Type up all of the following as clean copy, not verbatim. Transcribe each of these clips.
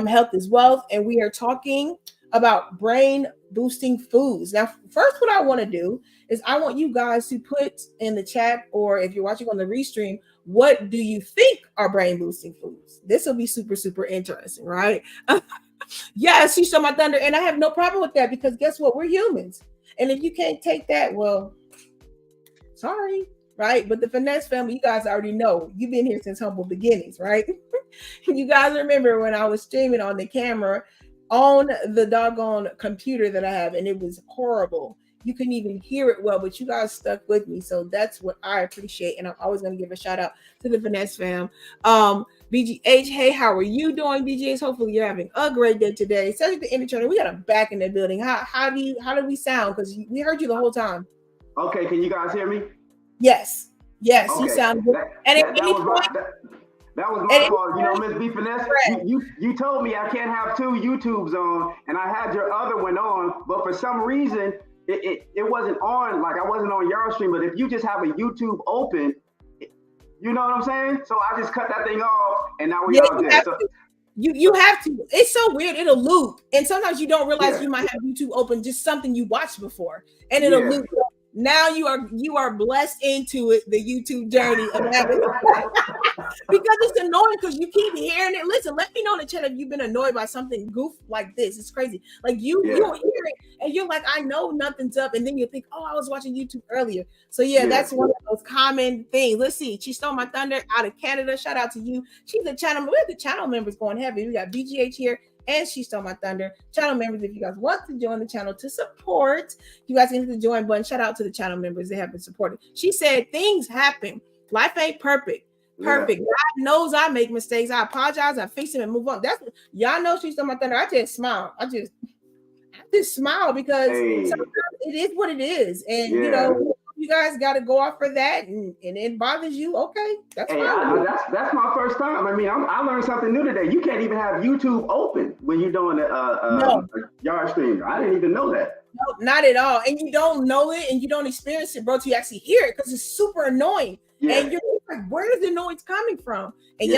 Health is Wealth, and we are talking about brain boosting foods. Now, first, what I want to do is I want you guys to put in the chat, or if you're watching on the restream, what do you think are brain boosting foods? This will be super, super interesting, right? Yes, she stole my thunder, and I have no problem with that because guess what? We're humans. And if you can't take that, well, sorry, right? But the Finesse family, you guys already know. You've been here since humble beginnings, right? You guys remember when I was streaming on the camera on the doggone computer that I have, and it was horrible. You couldn't even hear it well, but you guys stuck with me. So that's what I appreciate. And I'm always going to give a shout out to the Finesse fam. BGH, hey, how are you doing, BGH? Hopefully you're having a great day today. Cedric the Intertrainer, we got a back in the building. How do we sound? Because we heard you the whole time. Okay, can you guys hear me? Yes, okay. You sound good. That was my fault. You know, Miss B Finesse, you told me I can't have two YouTubes on, and I had your other one on, but for some reason, it wasn't on, like I wasn't on your stream, but if you just have a YouTube open, you know what I'm saying? So I just cut that thing off, and now we all dead. You have to. It's so weird. It'll loop, and sometimes you don't realize you might have YouTube open, just something you watched before, and it'll loop. Now you are blessed into it, the YouTube journey of having because it's annoying because you keep hearing it. Listen, let me know in the chat if you've been annoyed by something goof like this. It's crazy. Like you'll hear it and you're like, I know nothing's up, and then you think, oh, I was watching YouTube earlier. So that's one of those common things. Let's see. She stole my thunder out of Canada. Shout out to you. She's the channel. We have the channel members going heavy. We got BGH here. And She Stole My Thunder. Channel members, if you guys want to join the channel to support, you guys can hit the join button. Shout out to the channel members. They have been supported. She said, things happen. Life ain't perfect. God knows I make mistakes. I apologize. I fix them and move on. That's y'all know She Stole My Thunder. I just smile. I just smile because sometimes it is what it is. And you know, you guys got to go off for that, and it bothers you. Okay, that's fine. That's my first time. I mean, I learned something new today. You can't even have YouTube open when you're doing a yard stream. I didn't even know that. No, not at all. And you don't know it, and you don't experience it, bro, till you actually hear it because it's super annoying. And you're like, where is the noise coming from? And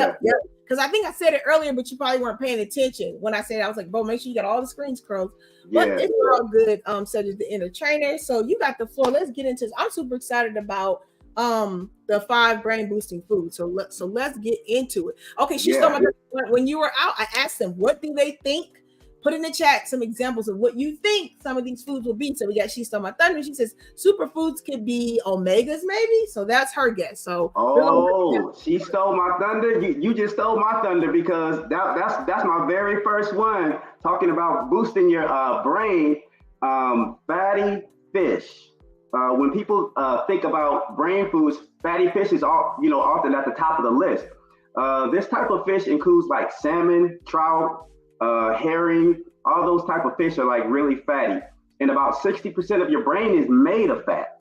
because I think I said it earlier, but you probably weren't paying attention when I said it. I was like, bro, make sure you got all the screens closed. But it's all good. Cedric the Entertainer. So you got the floor. Let's get into this. I'm super excited about the 5 brain boosting foods. So let's get into it. Okay, She Stole My Thunder. When you were out, I asked them, what do they think? Put in the chat some examples of what you think some of these foods will be. So we got She Stole My Thunder. She says superfoods could be omegas, maybe. So that's her guess. So She Stole My Thunder. You just stole my thunder because that's my very first one talking about boosting your brain. Fatty fish. When people think about brain foods, fatty fish is often at the top of the list. This type of fish includes like salmon, trout, herring. All those type of fish are like really fatty, and about 60% of your brain is made of fat,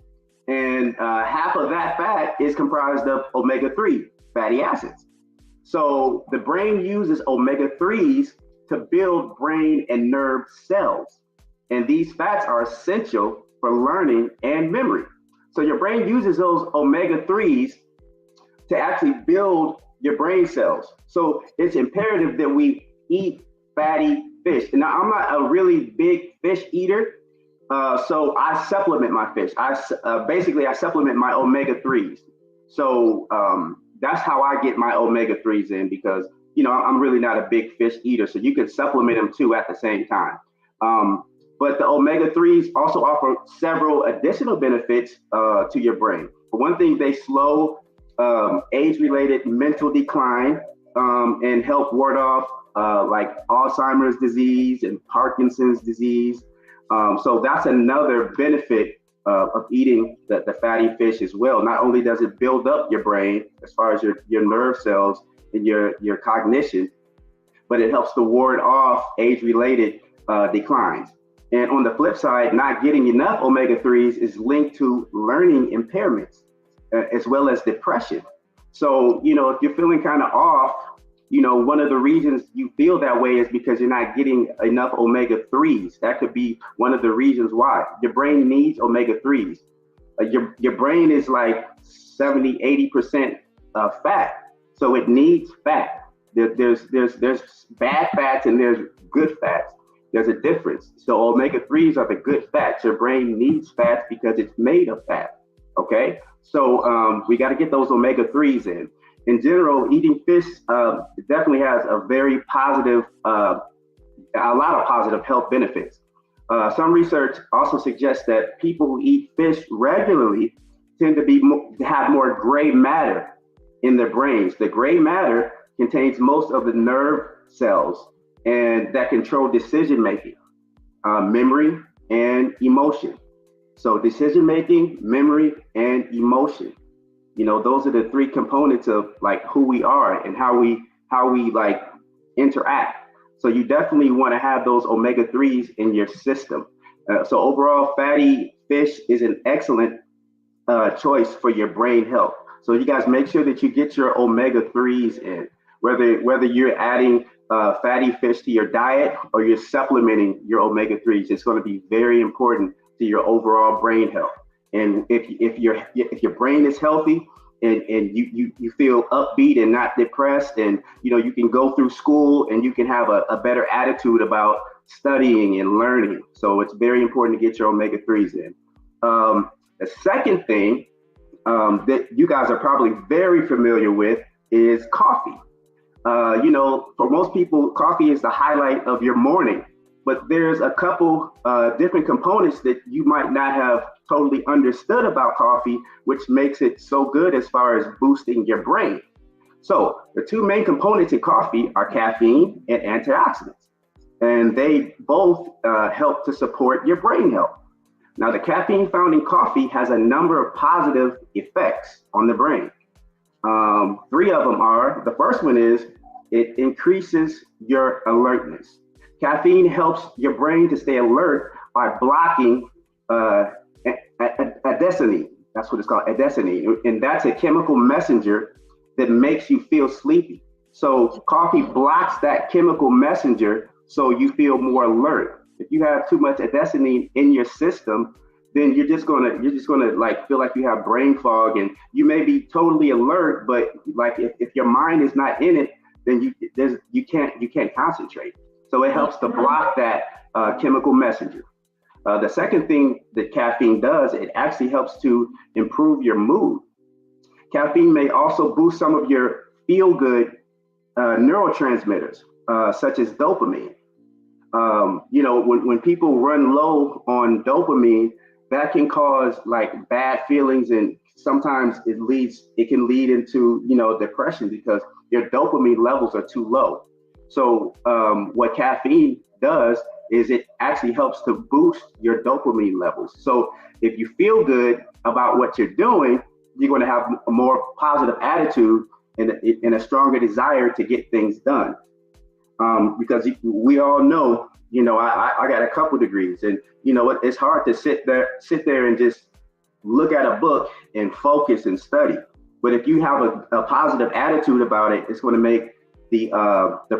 and half of that fat is comprised of omega-3 fatty acids. So the brain uses omega-3s to build brain and nerve cells, and these fats are essential for learning and memory. So your brain uses those omega-3s to actually build your brain cells. So it's imperative that we eat fatty fish. Now, I'm not a really big fish eater, so I supplement my fish. I supplement my omega-3s. So that's how I get my omega-3s in, because I'm really not a big fish eater. So you can supplement them too at the same time. But the omega-3s also offer several additional benefits to your brain. For one thing, they slow age-related mental decline and help ward off like Alzheimer's disease and Parkinson's disease. So that's another benefit of eating the fatty fish as well. Not only does it build up your brain as far as your nerve cells and your cognition, but it helps to ward off age-related declines. And on the flip side, not getting enough omega-3s is linked to learning impairments as well as depression. So, if you're feeling kind of off, one of the reasons you feel that way is because you're not getting enough omega-3s. That could be one of the reasons why. Your brain needs omega-3s. Your brain is like 70, 80% fat. So it needs fat. There's bad fats and there's good fats. There's a difference. So omega-3s are the good fats. Your brain needs fats because it's made of fat. Okay, so we got to get those omega-3s in. In general, eating fish definitely has a very positive, a lot of positive health benefits. Some research also suggests that people who eat fish regularly tend to have more gray matter in their brains. The gray matter contains most of the nerve cells and that control decision making, memory, and emotion. So decision making, memory, and emotion. Those are the three components of like who we are and how we like interact. So you definitely want to have those omega-3s in your system. So overall, fatty fish is an excellent choice for your brain health. So you guys make sure that you get your omega-3s in, whether you're adding fatty fish to your diet or you're supplementing your omega-3s. It's going to be very important to your overall brain health. And if your brain is healthy and you feel upbeat and not depressed, and you can go through school and you can have a better attitude about studying and learning. So it's very important to get your omega-3s in. The second thing that you guys are probably very familiar with is coffee. For most people, coffee is the highlight of your morning, but there's a couple different components that you might not have totally understood about coffee, which makes it so good as far as boosting your brain. So the two main components in coffee are caffeine and antioxidants, and they both help to support your brain health. Now, the caffeine found in coffee has a number of positive effects on the brain. Three of them are, the first one is it increases your alertness. Caffeine helps your brain to stay alert by blocking adenosine. That's what it's called, adenosine. And that's a chemical messenger that makes you feel sleepy. So coffee blocks that chemical messenger so you feel more alert. If you have too much adenosine in your system, then you're just gonna like feel like you have brain fog, and you may be totally alert, but like if your mind is not in it, then you can't concentrate. So it helps to block that chemical messenger. The second thing that caffeine does, it actually helps to improve your mood. Caffeine may also boost some of your feel-good neurotransmitters, such as dopamine. When people run low on dopamine, that can cause like bad feelings, and sometimes it can lead into depression because your dopamine levels are too low. So what caffeine does is it actually helps to boost your dopamine levels. So if you feel good about what you're doing, you're going to have a more positive attitude and a stronger desire to get things done. Because we all know, I got a couple degrees, and it's hard to sit there and just look at a book and focus and study. But if you have a positive attitude about it, it's going to make the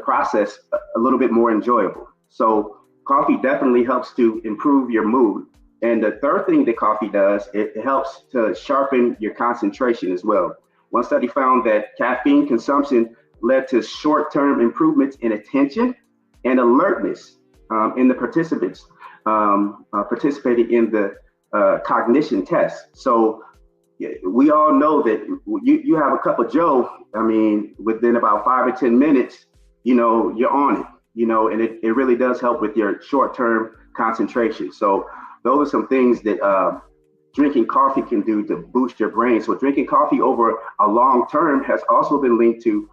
process a little bit more enjoyable. So coffee definitely helps to improve your mood. And the third thing that coffee does, it helps to sharpen your concentration as well. One study found that caffeine consumption led to short-term improvements in attention and alertness in the participants participating in the cognition test. So we all know that you have a cup of Joe, within about 5 or 10 minutes, you're on it, and it really does help with your short-term concentration. So those are some things that drinking coffee can do to boost your brain. So drinking coffee over a long term has also been linked to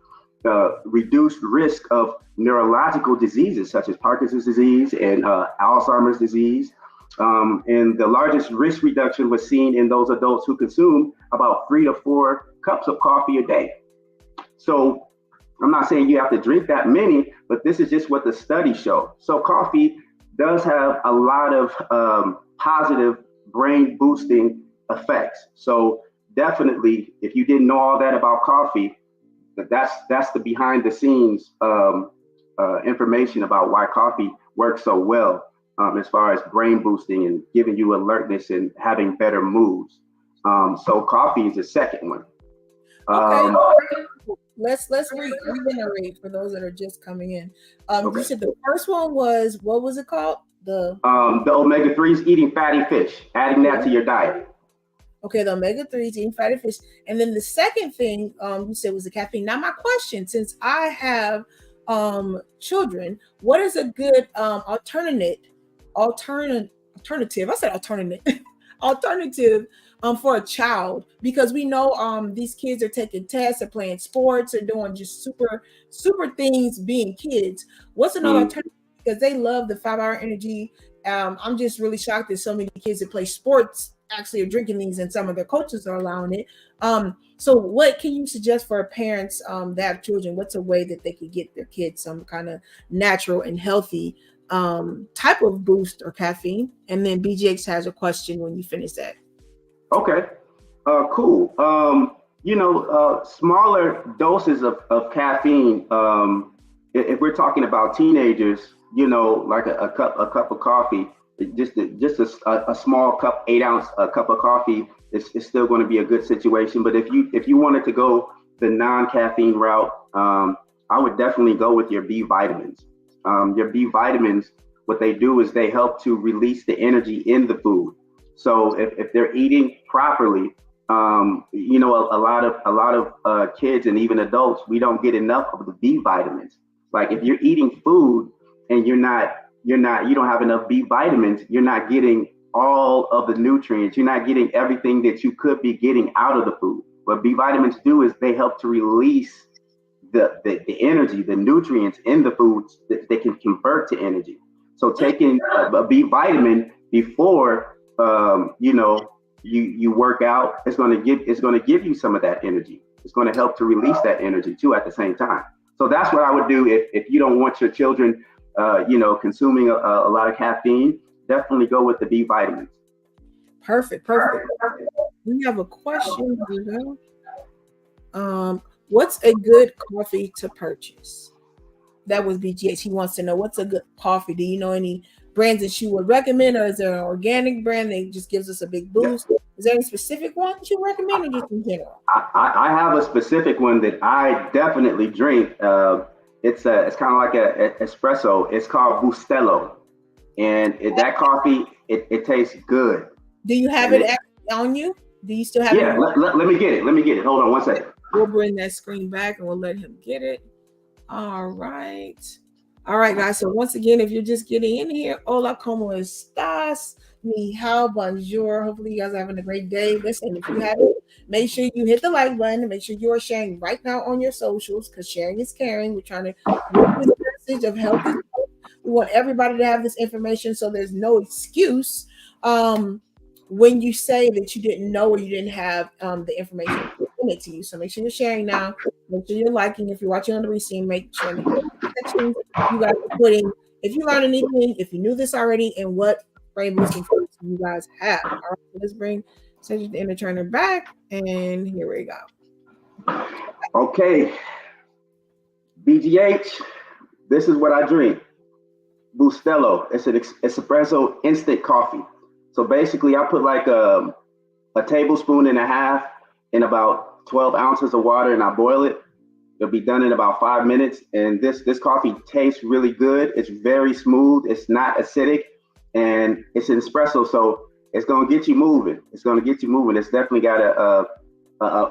reduced risk of neurological diseases such as Parkinson's disease and Alzheimer's disease. And the largest risk reduction was seen in those adults who consume about 3 to 4 cups of coffee a day. So I'm not saying you have to drink that many, but this is just what the studies show. So coffee does have a lot of positive brain boosting effects. So definitely, if you didn't know all that about coffee, that's the behind the scenes information about why coffee works so well as far as brain boosting and giving you alertness and having better moods. So coffee is the second one. Okay. let's reiterate for those that are just coming in. Okay. You said the first one was, what was it called? The omega-3s, eating fatty fish, adding that to your diet. Okay, the omega-3s, eating fatty fish. And then the second thing you said was the caffeine. Now my question, since I have children, what is a good alternative? I said alternative for a child, because we know these kids are taking tests, they're playing sports, they're doing just super things being kids. What's another alternative? Because they love the 5-hour energy. I'm just really shocked that so many kids that play sports actually are drinking these, and some of their coaches are allowing it. So what can you suggest for parents that have children? What's a way that they could get their kids some kind of natural and healthy type of boost or caffeine? And then BGX has a question when you finish that. Okay, cool. Smaller doses of caffeine. If we're talking about teenagers, like a cup of coffee, just a small cup, 8-ounce cup of coffee is still going to be a good situation. But if you wanted to go the non-caffeine route, I would definitely go with your B vitamins. Your B vitamins, what they do is they help to release the energy in the food. So if they're eating properly, a lot of kids and even adults, we don't get enough of the B vitamins. Like if you're eating food and you don't have enough B vitamins, you're not getting all of the nutrients. You're not getting everything that you could be getting out of the food. What B vitamins do is they help to release the energy, the nutrients in the foods that they can convert to energy. So taking a B vitamin before you work out, it's going to give you some of that energy. It's going to help to release that energy too at the same time. So that's what I would do if you don't want your children consuming a lot of caffeine. Definitely go with the B vitamins. Perfect. We have a question here. What's a good coffee to purchase? That was BGH. He wants to know, what's a good coffee? Do you know any brands that you would recommend, or is there an organic brand that just gives us a big boost? Yeah. Is there any specific one that you recommend, or just in general? I have a specific one that I definitely drink. It's kind of like an espresso. It's called Bustelo, and that coffee it tastes good. Do you have it on you? Do you still have it? Yeah, let me get it. Hold on one second. We'll bring that screen back and we'll let him get it. All right, guys. So once again, if you're just getting in here, hola, como estás? Ni hao, bonjour. Hopefully you guys are having a great day. Listen, if you haven't, make sure you hit the like button and make sure you are sharing right now on your socials, because sharing is caring. We're trying to get this message of health. We want everybody to have this information, so there's no excuse when you say that you didn't know or you didn't have the information it to you. So make sure you're sharing now. Make sure you're liking. If you're watching on the receipt, make sure in the sections you guys are putting, if you learned anything, if you knew this already, and what brain boosting foods you guys have. All right, so let's bring Cedric the Entertainer back, and here we go. Okay, BGH, this is what I drink. Bustelo. It's an espresso instant coffee. So basically, I put like a tablespoon and a half in about 12 ounces of water, and I boil it. It'll be done in about 5 minutes. And this coffee tastes really good. It's very smooth. It's not acidic, and it's an espresso, so it's gonna get you moving. It's definitely got a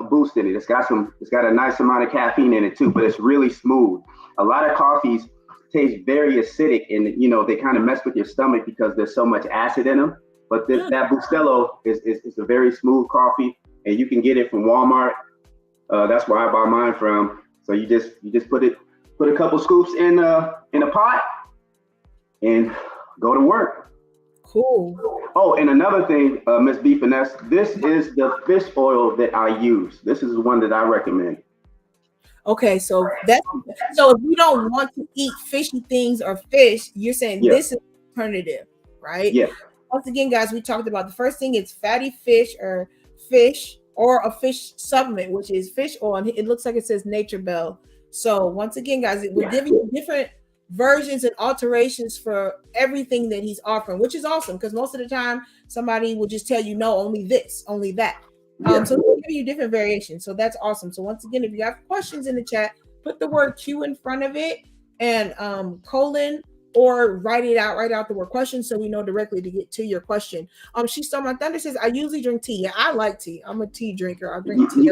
boost in it. It's got a nice amount of caffeine in it too, but it's really smooth. A lot of coffees taste very acidic, and they kind of mess with your stomach because there's so much acid in them. But that Bustelo is a very smooth coffee, and you can get it from Walmart. That's where I buy mine from. So you just put a couple scoops in a pot and go to work. Cool. Oh, and another thing, Miss B Finesse, this is the fish oil that I use. This is the one that I recommend. Okay, so if you don't want to eat fishy things or fish, you're saying this is an alternative, right? Yeah. Once again, guys, we talked about the first thing is fatty fish or a fish supplement, which is fish oil. And it looks like it says Nature Bell. So once again, guys, we're giving you different versions and alterations for everything that he's offering, which is awesome, because most of the time somebody will just tell you, no, only this, only that. So we'll give you different variations. So that's awesome. So once again, if you have questions in the chat, put the word Q in front of it and colon, or write out the word question so we know directly to get to your question. She Stole My Thunder says, I usually drink tea. Yeah, I like tea. I'm a tea drinker. I drink tea.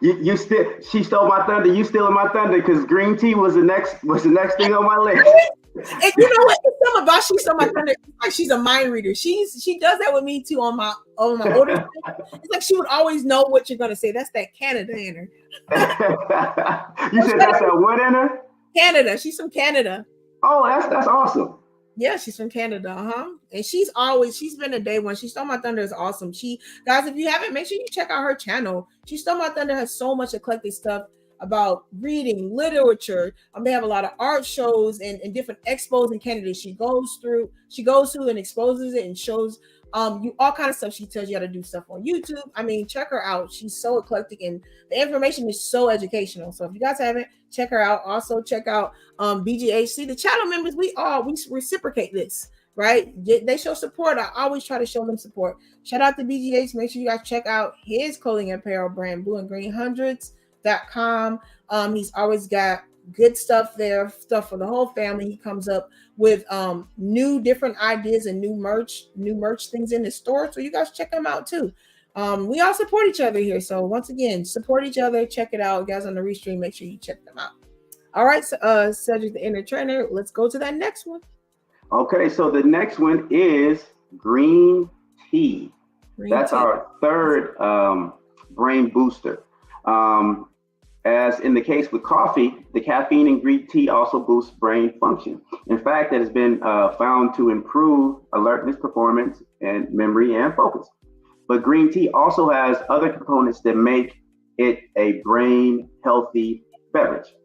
She stole my thunder. You stealing my thunder because green tea was the next thing on my list. And you know what? It's something about She Stole My Thunder. It's like she's a mind reader. She does that with me too on my older. It's like she would always know what you're gonna say. That's that Canada in her. You said that's a what in her? Canada. She's from Canada. Oh, that's awesome. Yeah, she's from Canada, and she's been a day one. She Stole My Thunder is awesome. Guys, if you haven't, make sure you check out her channel. She Stole My Thunder has so much eclectic stuff about reading, literature. They have a lot of art shows and different expos in Canada. She goes through and exposes it and shows you all kind of stuff. She tells you how to do stuff on YouTube. I mean, check her out. She's so eclectic and the information is so educational. So if you guys haven't, check her out. Also check out BGHC. The channel members, we reciprocate this, right? They show support. I always try to show them support. Shout out to BGH. Make sure you guys check out his clothing and apparel brand, blueandgreenhundreds.com. He's always got good stuff there, stuff for the whole family. He comes up with new different ideas and new merch things in the store. So you guys check them out too. We all support each other here. So once again, support each other. Check it out. You guys on the restream, make sure you check them out. All right, so Cedric the Inner Trainer, let's go to that next one. Okay, so the next one is green tea. That's our third brain booster. As in the case with coffee, the caffeine in green tea also boosts brain function. In fact, it has been found to improve alertness, performance, and memory and focus. But green tea also has other components that make it a brain healthy beverage.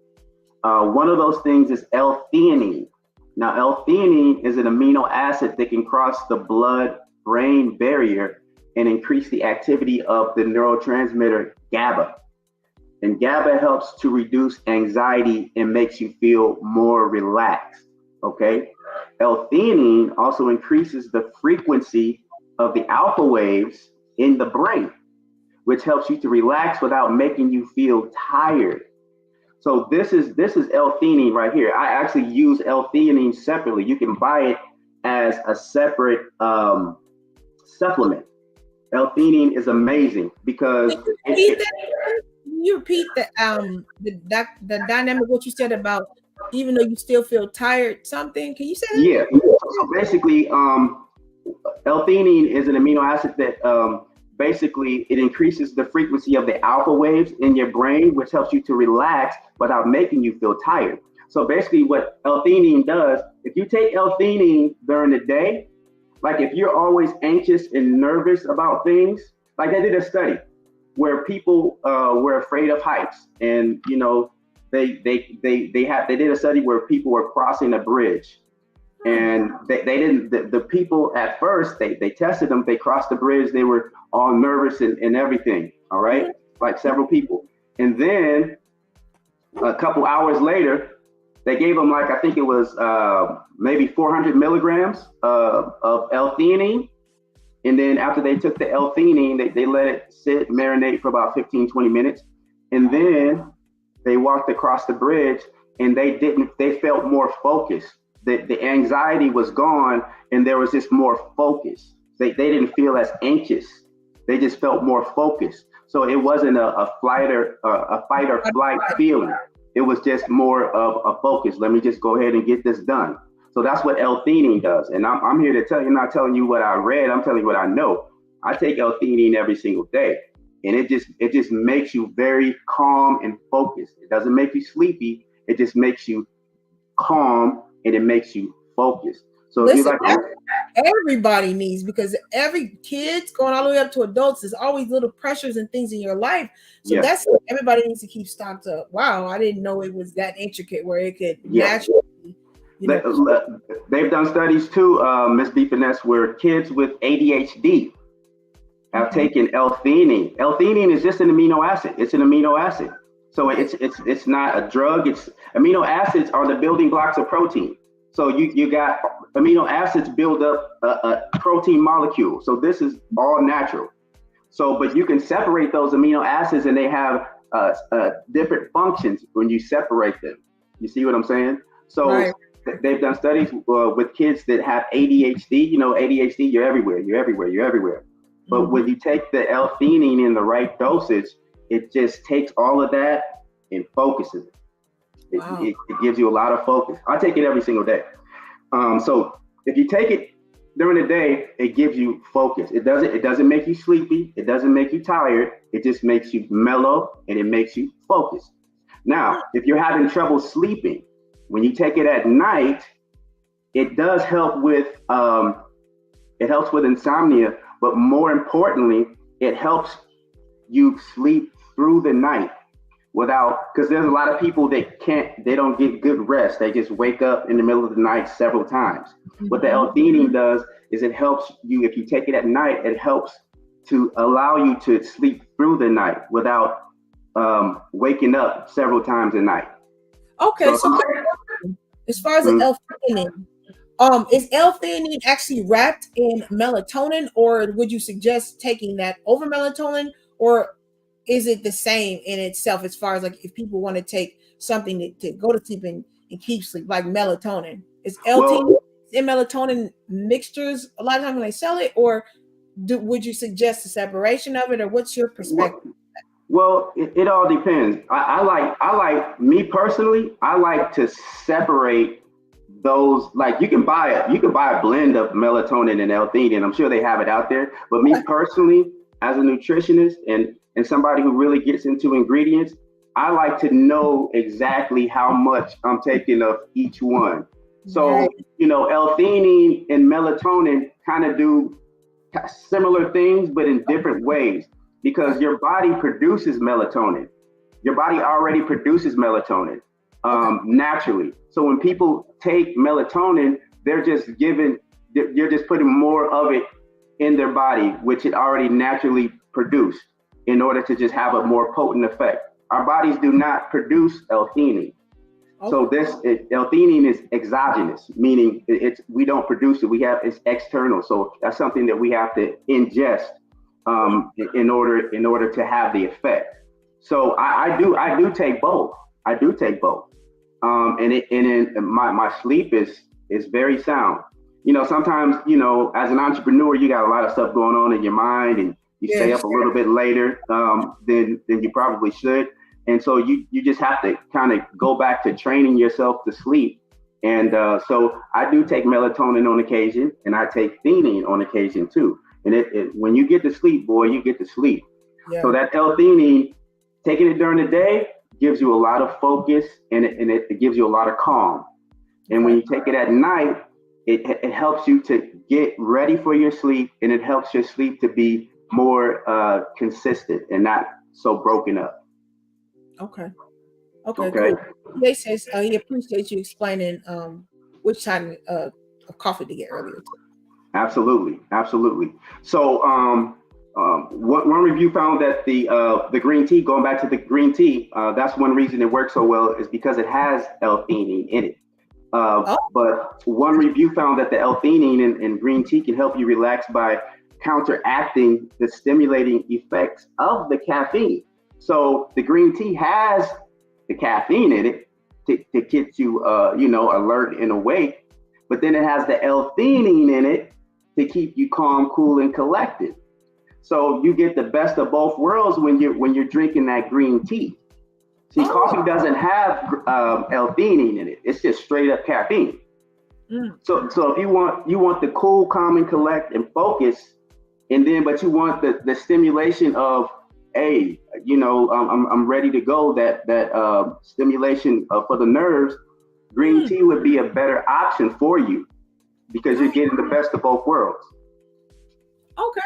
One of those things is L-theanine. Now, L-theanine is an amino acid that can cross the blood-brain barrier and increase the activity of the neurotransmitter GABA. And GABA helps to reduce anxiety and makes you feel more relaxed, okay? L-theanine also increases the frequency of the alpha waves in the brain, which helps you to relax without making you feel tired. So this is L-theanine right here. I actually use L-theanine separately. You can buy it as a separate supplement. L-theanine is amazing because you repeat the dynamic what you said about even though you still feel tired something. Can you say that? Yeah. So basically, L-theanine is an amino acid that basically it increases the frequency of the alpha waves in your brain, which helps you to relax without making you feel tired. So basically what L-theanine does, if you take L-theanine during the day, like if you're always anxious and nervous about things, like I did a study where people were afraid of heights, and you know they did a study where people were crossing a bridge, and they didn't. The people at first they tested them. They crossed the bridge. They were all nervous and everything. All right, like several people, and then a couple hours later, they gave them like I think it was maybe 400 milligrams of L-theanine. And then after they took the L-theanine, they let it sit, marinate for about 15, 20 minutes. And then they walked across the bridge and they felt more focused. The anxiety was gone and there was just more focus. They didn't feel as anxious. They just felt more focused. So it wasn't a fight or flight feeling. It was just more of a focus. Let me just go ahead and get this done. So that's what L-theanine does. And I'm here to tell you, not telling you what I read, I'm telling you what I know. I take L-theanine every single day. And it just makes you very calm and focused. It doesn't make you sleepy. It just makes you calm and it makes you focused. So listen, everybody needs, because every kids going all the way up to adults, there's always little pressures and things in your life. So that's what everybody needs to keep stocked up. Wow, I didn't know it was that intricate where it could naturally. They've done studies too, Ms. B. Finesse, where kids with ADHD have taken L-theanine. L-theanine is just an amino acid. It's an amino acid. So it's not a drug. It's amino acids are the building blocks of protein. So you got amino acids build up a protein molecule. So this is all natural. So, but you can separate those amino acids, and they have different functions when you separate them. You see what I'm saying? So Right. they've done studies with kids that have ADHD. You know, ADHD, you're everywhere, you're everywhere, you're everywhere. But when you take the L-theanine in the right dosage, it just takes all of that and focuses it. Wow. It gives you a lot of focus. I take it every single day. So if you take it during the day, it gives you focus. It doesn't make you sleepy. It doesn't make you tired. It just makes you mellow, and it makes you focus. Now, if you're having trouble sleeping, when you take it at night, it does help with insomnia, but more importantly, it helps you sleep through the night because there's a lot of people that they don't get good rest. They just wake up in the middle of the night several times. What the L-theanine does is it helps you, if you take it at night, it helps to allow you to sleep through the night without waking up several times a night. Okay, so as far as the L-theanine, is L-theanine actually wrapped in melatonin, or would you suggest taking that over melatonin, or is it the same in itself as far as like if people want to take something to go to sleep and keep sleep, like melatonin? Is L-theanine and melatonin mixtures a lot of times when they sell it, or would you suggest a separation of it, or what's your perspective? Well, it all depends. I like me personally, I like to separate those. Like you can buy a blend of melatonin and L-theanine. I'm sure they have it out there. But me personally, as a nutritionist and somebody who really gets into ingredients, I like to know exactly how much I'm taking of each one. So, L-theanine and melatonin kind of do similar things, but in different ways, because your body produces melatonin. Your body already produces melatonin naturally. So when people take melatonin, you're just putting more of it in their body, which it already naturally produced, in order to just have a more potent effect. Our bodies do not produce L-theanine. So L-theanine is exogenous, meaning we don't produce it. It's external. So that's something that we have to ingest in order to have the effect. So I do take both. I do take both. My sleep is very sound. Sometimes, as an entrepreneur, you got a lot of stuff going on in your mind, and you stay up a little bit later than you probably should. And so you just have to kind of go back to training yourself to sleep. And so I do take melatonin on occasion, and I take theanine on occasion too. And when you get to sleep, boy, you get to sleep. Yeah. So that L-theanine, taking it during the day, gives you a lot of focus, and it gives you a lot of calm. And when you take it at night, it helps you to get ready for your sleep, and it helps your sleep to be more consistent and not so broken up. Okay. Cool. He says he appreciates you explaining which kind of coffee to get earlier. Absolutely. So one review found that the green tea, going back to the green tea, that's one reason it works so well, is because it has L-theanine in it. But one review found that the L-theanine in green tea can help you relax by counteracting the stimulating effects of the caffeine. So the green tea has the caffeine in it to get you, alert and awake. But then it has the L-theanine in it to keep you calm, cool, and collected. So you get the best of both worlds when you're drinking that green tea. See, coffee doesn't have L-theanine in it. It's just straight up caffeine. So if you want the cool, calm, and collect and focus, but you want the stimulation of, hey, I'm ready to go. That stimulation for the nerves. Green tea would be a better option for you because you're getting the best of both worlds. Okay,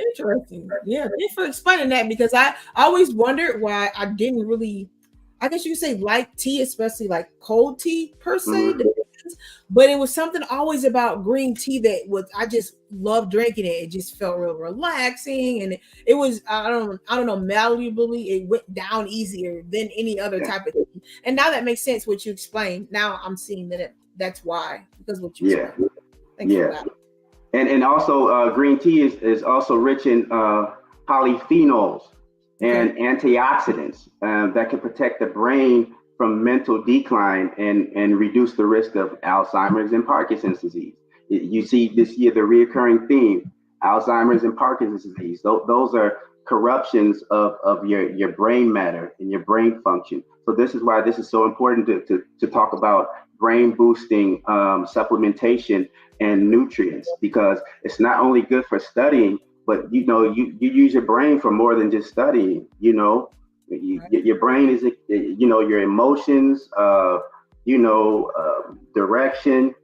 interesting. Yeah, thanks for explaining that, because I always wondered why I didn't really, I guess you could say, like tea, especially like cold tea per se. But it was something always about green tea I just loved drinking it. It just felt real relaxing, and it was I don't know, malleably, it went down easier than any other type of tea. And now that makes sense what you explained. Now I'm seeing that's why, because what you explained. Thanks for that. And also green tea is also rich in polyphenols, and antioxidants that can protect the brain from mental decline and reduce the risk of Alzheimer's and Parkinson's disease. You see this year the reoccurring theme: Alzheimer's and Parkinson's disease. Those are corruptions of your brain matter and your brain function. So this is why this is so important to talk about brain boosting supplementation and nutrients, because it's not only good for studying, but you use your brain for more than just studying. Your brain is your emotions, direction,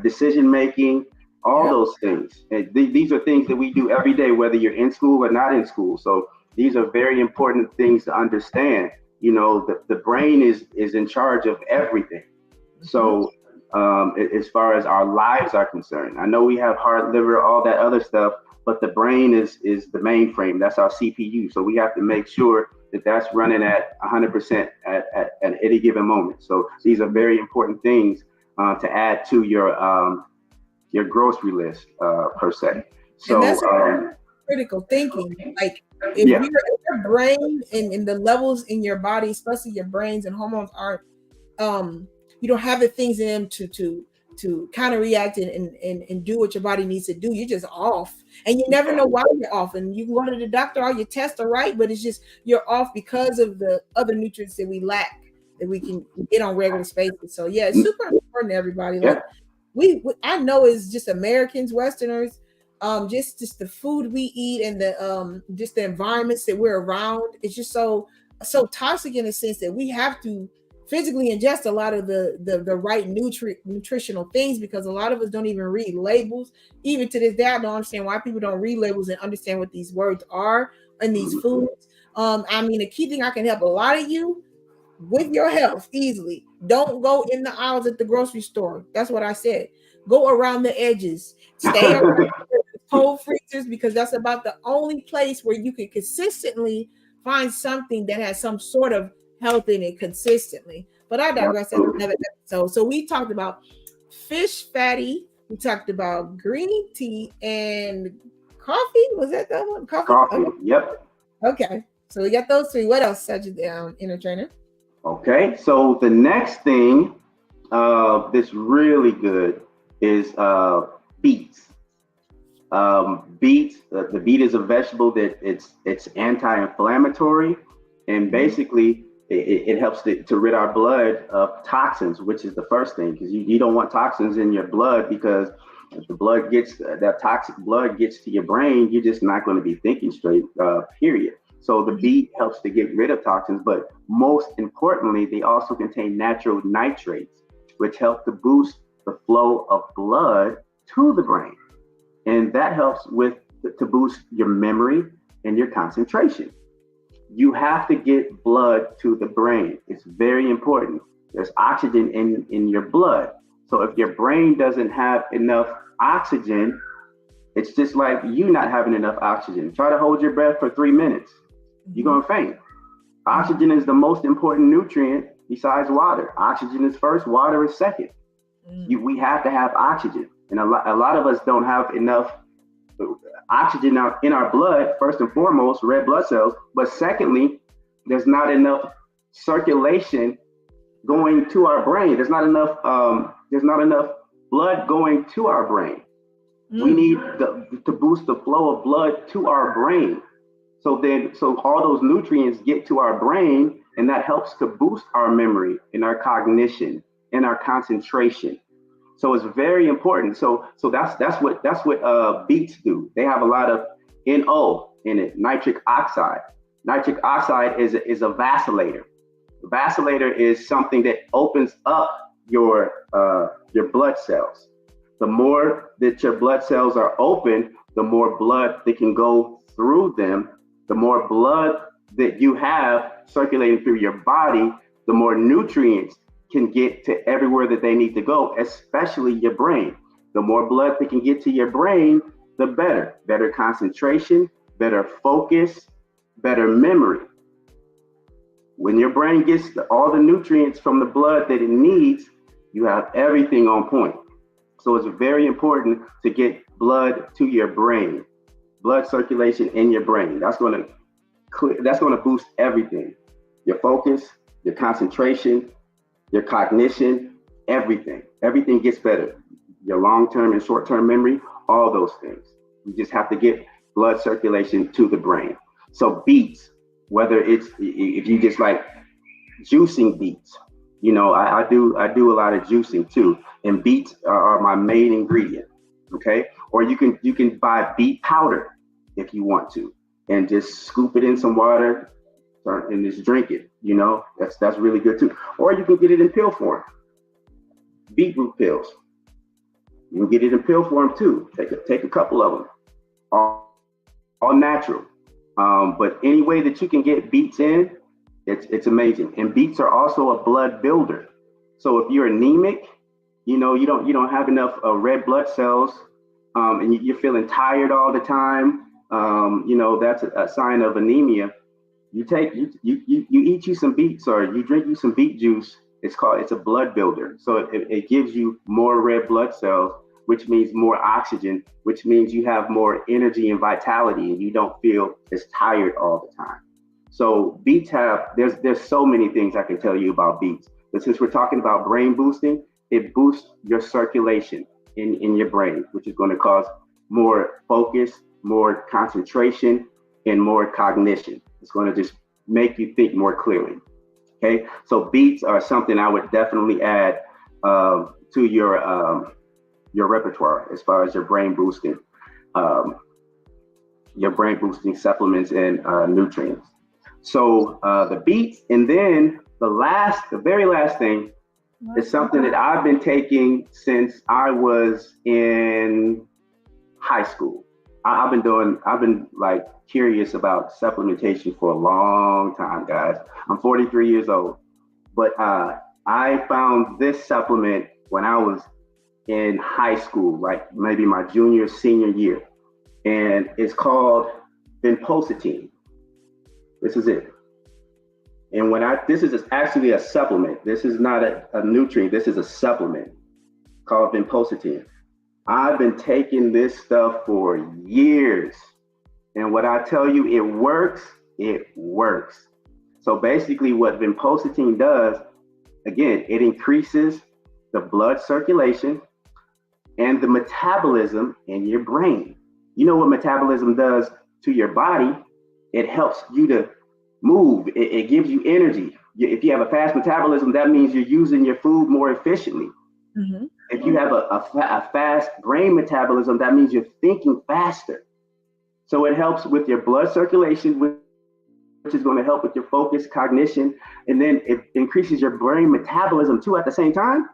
decision making, all those things. And these are things that we do every day, whether you're in school or not in school. So these are very important things to understand. The brain is in charge of everything. So as far as our lives are concerned, I know we have heart, liver, all that other stuff, but the brain is the mainframe. That's our CPU. So we have to make sure that that's running at 100% at any given moment. So these are very important things to add to your grocery list per se. So and that's critical thinking. Like if your brain and the levels in your body, especially your brains and hormones, aren't you don't have the things in them to counter react and do what your body needs to do. You're just off, and you never know why you're off. And you can go to the doctor, all your tests are right, but it's just you're off because of the other nutrients that we lack that we can get on regular spaces. So yeah, it's super important to everybody. Like I know it's just Americans, Westerners, just the food we eat and the just the environments that we're around. It's just so toxic in a sense that we have to physically ingest a lot of the right nutritional things, because a lot of us don't even read labels. Even to this day, I don't understand why people don't read labels and understand what these words are in these foods. I mean, the key thing I can help a lot of you with your health easily: don't go in the aisles at the grocery store. That's what I said. Go around the edges. Stay around the cold freezers, because that's about the only place where you can consistently find something that has some sort of health in it consistently. But I digress. That's another episode. So we talked about fish fatty. We talked about green tea and coffee. Was that the one? Coffee. Okay. Yep. Okay. So we got those three. What else, inner trainer? Okay. So the next thing that's really good is beets. Beets. The beet is a vegetable that it's anti-inflammatory, and basically it helps to rid our blood of toxins, which is the first thing, because you don't want toxins in your blood, because if the blood gets that toxic blood gets to your brain, you're just not going to be thinking straight, period. So the beet helps to get rid of toxins, but most importantly, they also contain natural nitrates, which help to boost the flow of blood to the brain. And that helps to boost your memory and your concentration. You have to get blood to the brain. It's very important. There's oxygen in your blood. So if your brain doesn't have enough oxygen, it's just like you not having enough oxygen. Try to hold your breath for 3 minutes. You're going to faint. Oxygen is the most important nutrient besides water. Oxygen is first, water is second. We have to have oxygen. And a lot of us don't have enough oxygen in our blood, first and foremost, red blood cells. But secondly, there's not enough circulation going to our brain. There's not enough blood going to our brain. We need to boost the flow of blood to our brain. So all those nutrients get to our brain, and that helps to boost our memory and our cognition and our concentration. So it's very important. So that's what beets do. They have a lot of NO in it, nitric oxide. Nitric oxide is a vacillator. A vacillator is something that opens up your blood cells. The more that your blood cells are open, the more blood that can go through them. The more blood that you have circulating through your body, the more nutrients can get to everywhere that they need to go, especially your brain. The more blood that can get to your brain, the better. Better concentration, better focus, better memory. When your brain gets all the nutrients from the blood that it needs, you have everything on point. So it's very important to get blood to your brain. blood circulation in your brain. That's going to boost everything. Your focus, your concentration, your cognition, everything. Everything gets better. Your long-term and short-term memory, all those things. You just have to get blood circulation to the brain. So beets, whether it's if you just like juicing beets, I do a lot of juicing too, and beets are my main ingredient. Okay, or you can buy beet powder if you want to, and just scoop it in some water and just drink it. That's really good too. Or you can get it in pill form, beetroot pills. You can get it in pill form too. Take a couple of them, all natural. But any way that you can get beets in, it's amazing. And beets are also a blood builder. So if you're anemic, you don't have enough red blood cells, and you're feeling tired all the time, that's a sign of anemia. You eat you some beets, or you drink you some beet juice. It's a blood builder. So it gives you more red blood cells, which means more oxygen, which means you have more energy and vitality, and you don't feel as tired all the time. So beets there's so many things I can tell you about beets. But since we're talking about brain boosting, it boosts your circulation in your brain, which is going to cause more focus, more concentration, and more cognition. It's going to just make you think more clearly. Okay, so beets are something I would definitely add to your repertoire as far as your brain boosting supplements and nutrients. So the beets, and then the very last thing is something that I've been taking since I was in high school. I've been like curious about supplementation for a long time, guys. I'm 43 years old, but I found this supplement when I was in high school, like maybe my junior, senior year, and it's called vinpocetine. This is it. And this is actually a supplement. This is not a nutrient. This is a supplement called vinpocetine. I've been taking this stuff for years. And what I tell you, it works. It works. So basically what vinpocetine does, again, it increases the blood circulation and the metabolism in your brain. You know what metabolism does to your body? It helps you to move. It gives you energy. If you have a fast metabolism, that means you're using your food more efficiently. Mm-hmm. If you have a fast brain metabolism, that means you're thinking faster. So it helps with your blood circulation, which is going to help with your focus, cognition, and then it increases your brain metabolism too at the same time,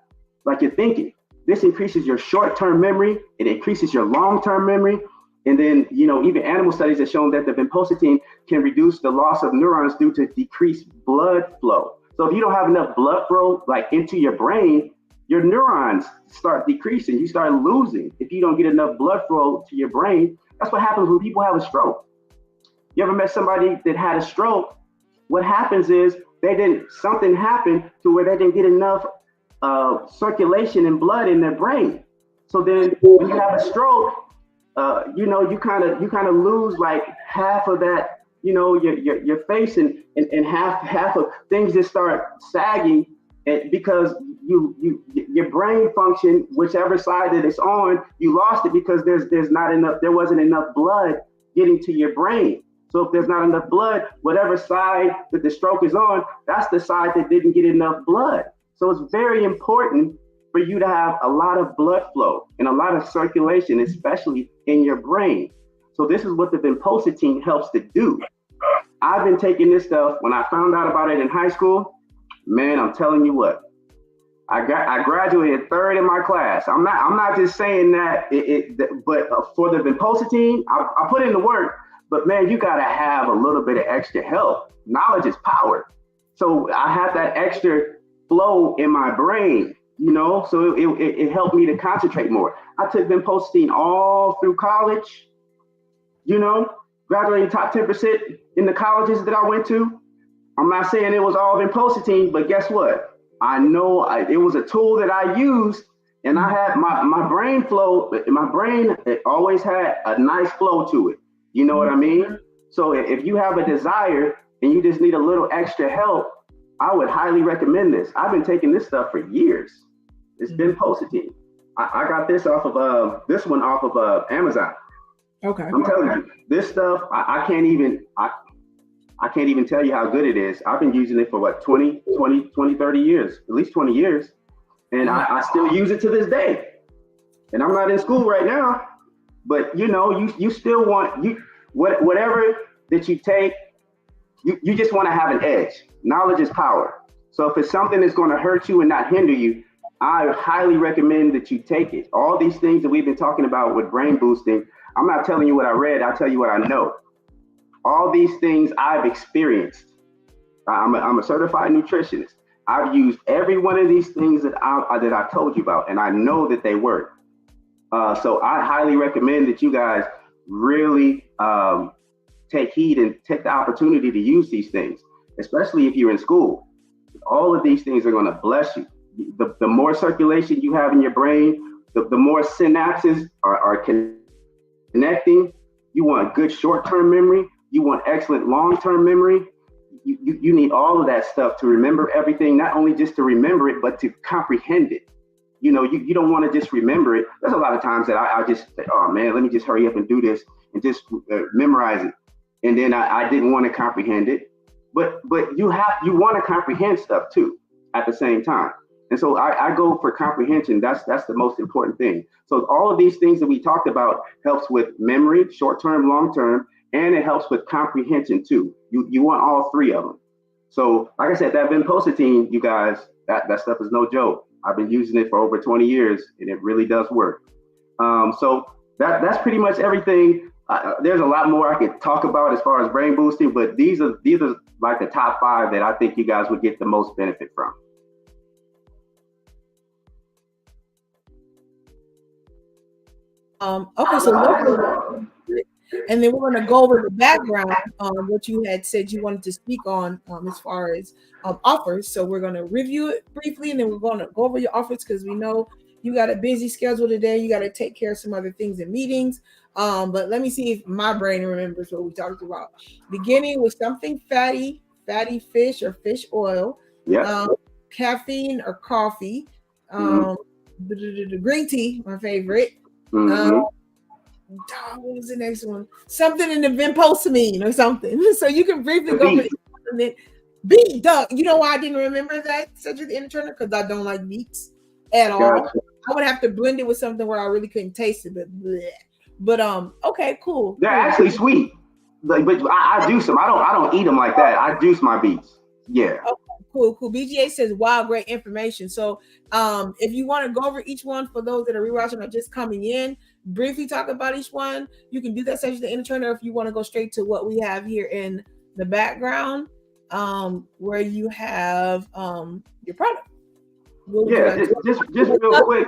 like you're thinking. This increases your short-term memory, it increases your long-term memory, and then, even animal studies have shown that the vinpocetine can reduce the loss of neurons due to decreased blood flow. So if you don't have enough blood flow, like into your brain, your neurons start decreasing, you start losing. If you don't get enough blood flow to your brain, that's what happens when people have a stroke. You ever met somebody that had a stroke? What happens is something happened to where they didn't get enough circulation and blood in their brain. So then when you have a stroke, you kind of lose like half of that, your face and half of things just start sagging, because your brain function, whichever side that it's on, you lost it because there wasn't enough blood getting to your brain. So if there's not enough blood, whatever side that the stroke is on, that's the side that didn't get enough blood. So it's very important for you to have a lot of blood flow and a lot of circulation, especially in your brain. So this is what the vinpocetine helps to do. I've been taking this stuff. When I found out about it in high school, man, I'm telling you what, I graduated third in my class. I'm not just saying that, but for the vinpocetine, I put in the work. But man, you gotta have a little bit of extra help. Knowledge is power. So I have that extra flow in my brain, so it helped me to concentrate more. I took vinpocetine all through college, graduated top 10% in the colleges that I went to. I'm not saying it was all vinpocetine, but guess what? I know it was a tool that I used, and I had my brain flow. My brain, it always had a nice flow to it. You know what I mean? So if you have a desire and you just need a little extra help, I would highly recommend this. I've been taking this stuff for years. It's been Pulsatine. I got this off of this one off of Amazon. Okay. I'm telling you, this stuff I can't even tell you how good it is. I've been using it for what 20, 30 years, at least 20 years. And I still use it to this day. And I'm not in school right now, but you still want whatever that you take, you just want to have an edge. Knowledge is power. So if it's something that's going to hurt you and not hinder you, I highly recommend that you take it. All these things that we've been talking about with brain boosting, I'm not telling you what I read, I'll tell you what I know. All these things I've experienced. I'm a certified nutritionist. I've used every one of these things that I told you about, and I know that they work. So I highly recommend that you guys really take heed and take the opportunity to use these things, especially if you're in school. All of these things are going to bless you. The more circulation you have in your brain, the more synapses are connecting. You want good short-term memory. You want excellent long-term memory. You need all of that stuff to remember everything, not only just to remember it, but to comprehend it. You don't want to just remember it. There's a lot of times that I just say, oh man, let me just hurry up and do this and just memorize it. And then I didn't want to comprehend it. But you want to comprehend stuff too at the same time. And so I go for comprehension. That's the most important thing. So all of these things that we talked about helps with memory, short-term, long-term, and it helps with comprehension too. You want all three of them. So like I said, that vinpocetine, you guys, that stuff is no joke. I've been using it for over 20 years and it really does work. So that's pretty much everything. There's a lot more I could talk about as far as brain boosting, but these are like the top 5 that I think you guys would get the most benefit from. Okay, so and then we're going to go over the background, what you had said you wanted to speak on as far as offers. So we're going to review it briefly, and then we're going to go over your offers because we know you got a busy schedule today. You got to take care of some other things in meetings. But let me see if my brain remembers what we talked about. Beginning with something fatty fish or fish oil, caffeine or coffee, green tea, my favorite. What was the next one? Something in the vinpocetine or something. So you can briefly go over it. Beet, duck. You know why I didn't remember that, Cedric the Entertainer? Because I don't like beets at all. Gotcha. I would have to blend it with something where I really couldn't taste it, but bleh. But okay, cool. They're actually sweet. But I juice them. I don't eat them like that. I juice my beets. Yeah. Okay, cool. BGA says, wow, great information. So if you want to go over each one for those that are rewatching or just coming in, briefly talk about each one, you can do that section the Entertainer. If you want to go straight to what we have here in the background, where you have your product. Just real quick,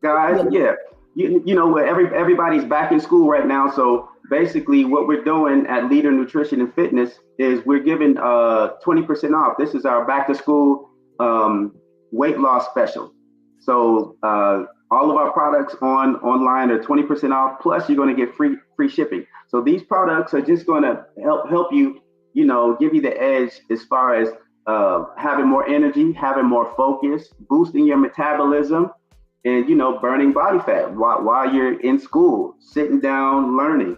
guys. Yeah, you know, everybody's back in school right now, so basically what we're doing at Leader Nutrition and Fitness is we're giving 20% off. This is our back to school weight loss special. So all of our products online are 20% off. Plus, you're going to get free shipping. So these products are just going to help you, give you the edge as far as having more energy, having more focus, boosting your metabolism, and burning body fat while you're in school, sitting down, learning.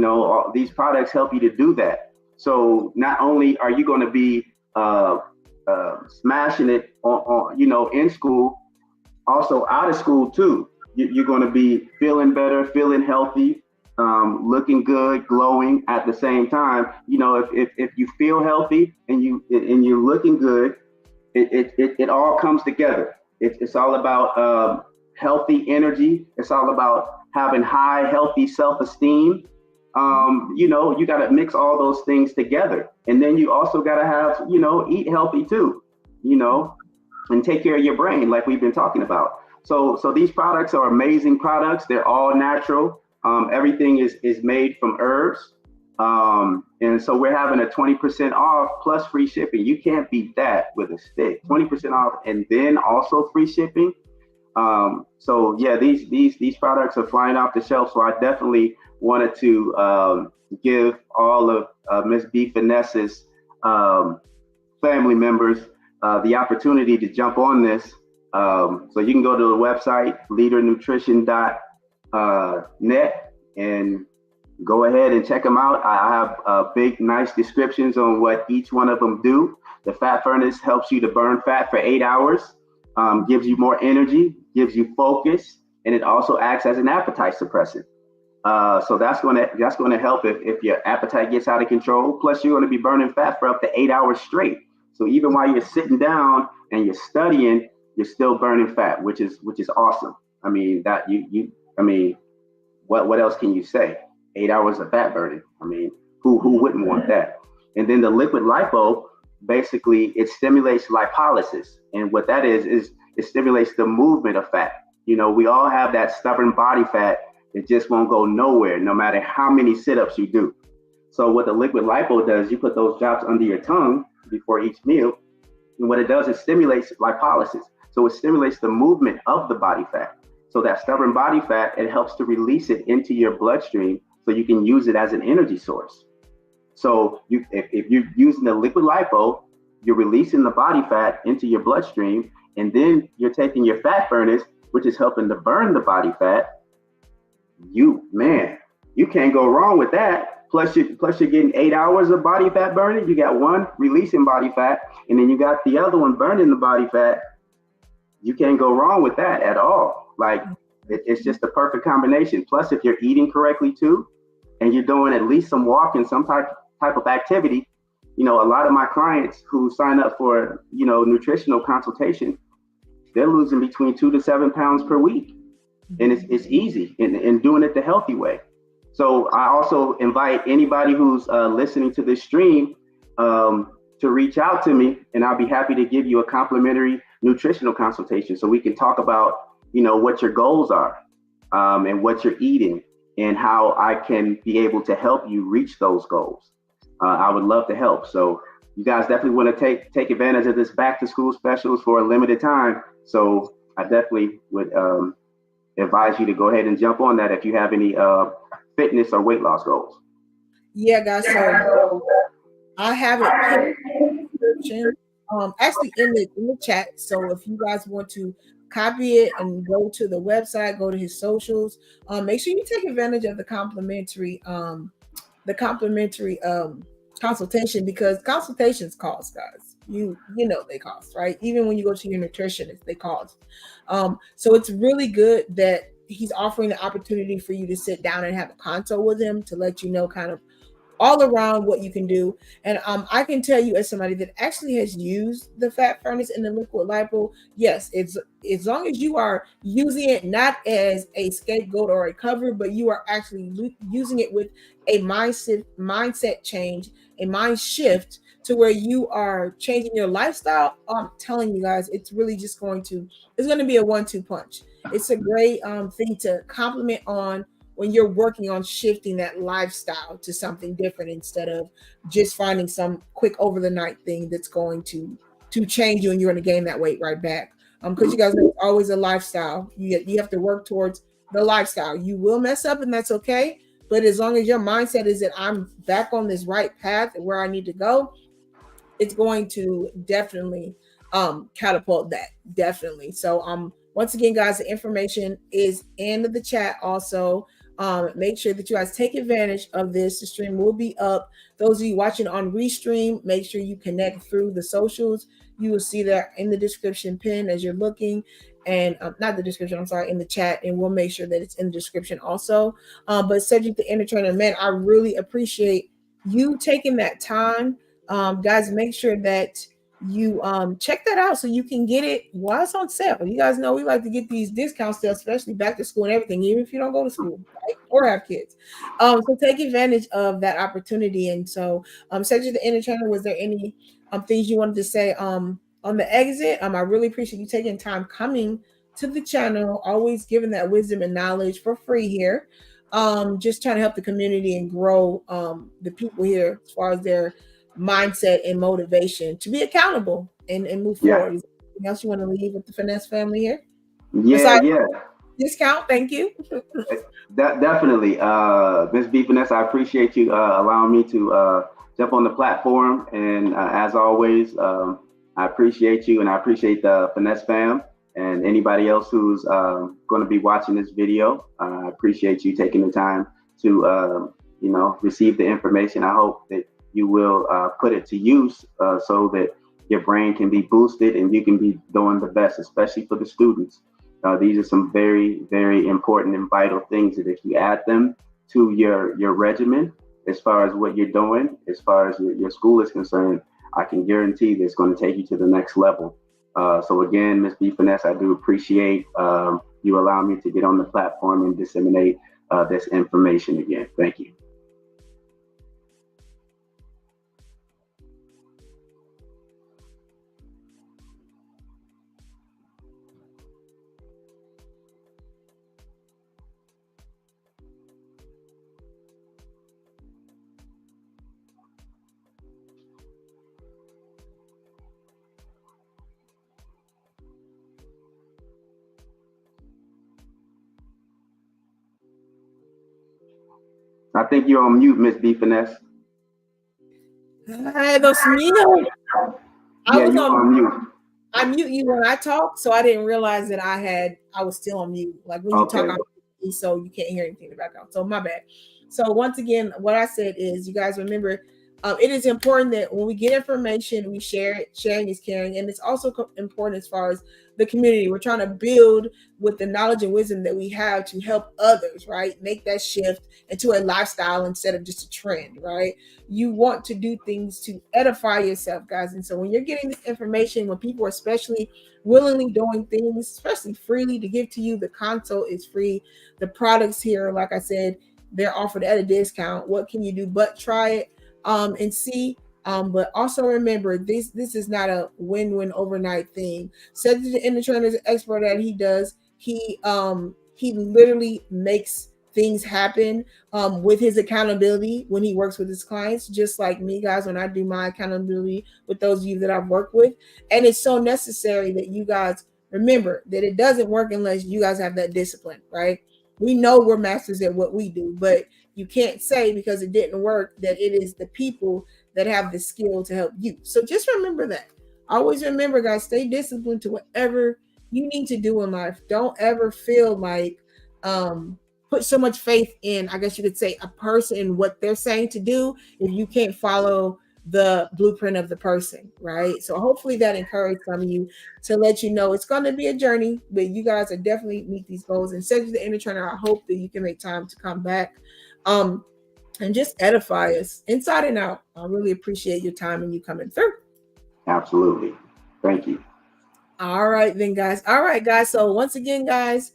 All these products help you to do that. So not only are you going to be smashing it on in school, also out of school too. You're going to be feeling better, feeling healthy, looking good, glowing at the same time. If you feel healthy and you're looking good, it all comes together. It's all about healthy energy. It's all about having high, healthy self-esteem. You got to mix all those things together. And then you also got to have, eat healthy too, and take care of your brain like we've been talking about. So these products are amazing products. They're all natural. Everything is made from herbs. And so we're having a 20% off plus free shipping. You can't beat that with a stick. 20% off and then also free shipping. So yeah, these products are flying off the shelf. So I definitely wanted to give all of Miss B Finesse's um, family members the opportunity to jump on this. So you can go to the website leadernutrition.net and go ahead and check them out. I have big, nice descriptions on what each one of them do. The fat furnace helps you to burn fat for 8 hours, gives you more energy, gives you focus, and it also acts as an appetite suppressant. So that's gonna help if your appetite gets out of control. Plus, you're gonna be burning fat for up to 8 hours straight. So even while you're sitting down and you're studying, you're still burning fat, which is awesome. I mean that you I mean, what else can you say? 8 hours of fat burning. I mean, who wouldn't want that? And then the liquid lipo, basically, it stimulates lipolysis, and what that is it stimulates the movement of fat. You know, we all have that stubborn body fat that just won't go nowhere, no matter how many sit-ups you do. So what the liquid lipo does, you put those drops under your tongue before each meal, and what it does, it stimulates lipolysis. So it stimulates the movement of the body fat. So that stubborn body fat, it helps to release it into your bloodstream so you can use it as an energy source. So if you're using the liquid lipo, you're releasing the body fat into your bloodstream, and then you're taking your fat furnace, which is helping to burn the body fat. You can't go wrong with that. Plus you're getting 8 hours of body fat burning. You got one releasing body fat, and then you got the other one burning the body fat. You can't go wrong with that at all. Like it's just the perfect combination. Plus, if you're eating correctly too, and you're doing at least some walking, some type of activity, you know, a lot of my clients who sign up for, you know, nutritional consultation, they're losing between 2 to 7 pounds per week. And it's easy in doing it the healthy way. So I also invite anybody who's listening to this stream to reach out to me, and I'll be happy to give you a complimentary nutritional consultation so we can talk about, you know, what your goals are, and what you're eating, and how I can be able to help you reach those goals. I would love to help. So you guys definitely want to take advantage of this back to school specials for a limited time. So I definitely would advise you to go ahead and jump on that if you have any fitness or weight loss goals. Yeah, guys. So I have it pinned in the description, actually in the chat. So if you guys want to copy it and go to the website, go to his socials, make sure you take advantage of the complimentary consultation, because consultations cost, guys. You know they cost, right? Even when you go to your nutritionist, they cost. So it's really good that he's offering the opportunity for you to sit down and have a consult with him to let you know kind of all around what you can do. And I can tell you, as somebody that actually has used the fat furnace and the liquid lipo, yes, it's as long as you are using it not as a scapegoat or a cover, but you are actually using it with a mindset change, a mind shift to where you are changing your lifestyle. I'm telling you guys, it's really just going to be a 1-2 punch. It's a great thing to compliment on when you're working on shifting that lifestyle to something different, instead of just finding some quick over the night thing that's going to change you and you're going to gain that weight right back. Because you guys know it's always a lifestyle. You have to work towards the lifestyle. You will mess up, and that's okay. But as long as your mindset is that I'm back on this right path and where I need to go, it's going to definitely catapult that. Definitely. So once again, guys, the information is in the chat also. Make sure that you guys take advantage of this. The stream will be up. Those of you watching on Restream, make sure you connect through the socials. You will see that in the description pin as you're looking, and not the description, I'm sorry, in the chat, and we'll make sure that it's in the description also. But subject to entertainer, man, I really appreciate you taking that time. Guys, make sure that you check that out so you can get it while it's on sale. You guys know we like to get these discount sales, especially back to school and everything, even if you don't go to school, right? Or have kids. So take advantage of that opportunity. And so subject to entertainer, was there any things you wanted to say on the exit? I really appreciate you taking time coming to the channel, always giving that wisdom and knowledge for free here. Just trying to help the community and grow the people here as far as their mindset and motivation to be accountable and move forward. Is there anything else you want to leave with the Finesse family here? Yeah. discount. Thank you. Definitely. Ms. B. Finesse, I appreciate you allowing me to jump on the platform. And as always, I appreciate you, and I appreciate the Finesse fam and anybody else who's going to be watching this video. I appreciate you taking the time to receive the information. I hope that you will put it to use so that your brain can be boosted and you can be doing the best, especially for the students. These are some very, very important and vital things that if you add them to your regimen, as far as what you're doing, as far as your school is concerned, I can guarantee that it's going to take you to the next level. So again, Ms. B. Finesse, I do appreciate you allowing me to get on the platform and disseminate this information again. Thank you. I think you're on mute, Miss B. Finesse. Ay, Dios mío. Yeah, you're on mute. I mute you when I talk, so I didn't realize that I was still on mute. Like when you talk, so you can't hear anything in the background. So my bad. So once again, what I said is, you guys remember, it is important that when we get information, we share it. Sharing is caring, and it's also important as far as the community. We're trying to build with the knowledge and wisdom that we have to help others, right? Make that shift into a lifestyle instead of just a trend, right? You want to do things to edify yourself, guys. And so when you're getting this information, when people are especially willingly doing things, especially freely to give to you, the consult is free. The products here, like I said, they're offered at a discount. What can you do but try it and see? But also remember, this is not a win-win overnight thing. Said to the inner trainer's expert that he does, he literally makes things happen with his accountability when he works with his clients, just like me, guys, when I do my accountability with those of you that I've worked with. And it's so necessary that you guys remember that it doesn't work unless you guys have that discipline, right? We know we're masters at what we do, but you can't say because it didn't work that it is the people that have the skill to help you. So just remember that. Always remember, guys, stay disciplined to whatever you need to do in life. Don't ever feel like put so much faith in, I guess you could say, a person and what they're saying to do if you can't follow the blueprint of the person, right? So hopefully that encouraged some of you to let you know it's going to be a journey, but you guys are definitely meet these goals. And said to the inner trainer, I hope that you can make time to come back and just edify us inside and out. I really appreciate your time and you coming through. Absolutely. Thank you. All right, then, guys. All right, guys. So once again, guys,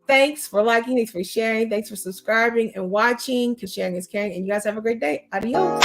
thanks for liking, thanks for sharing, thanks for subscribing and watching, because sharing is caring. And you guys have a great day. Adios.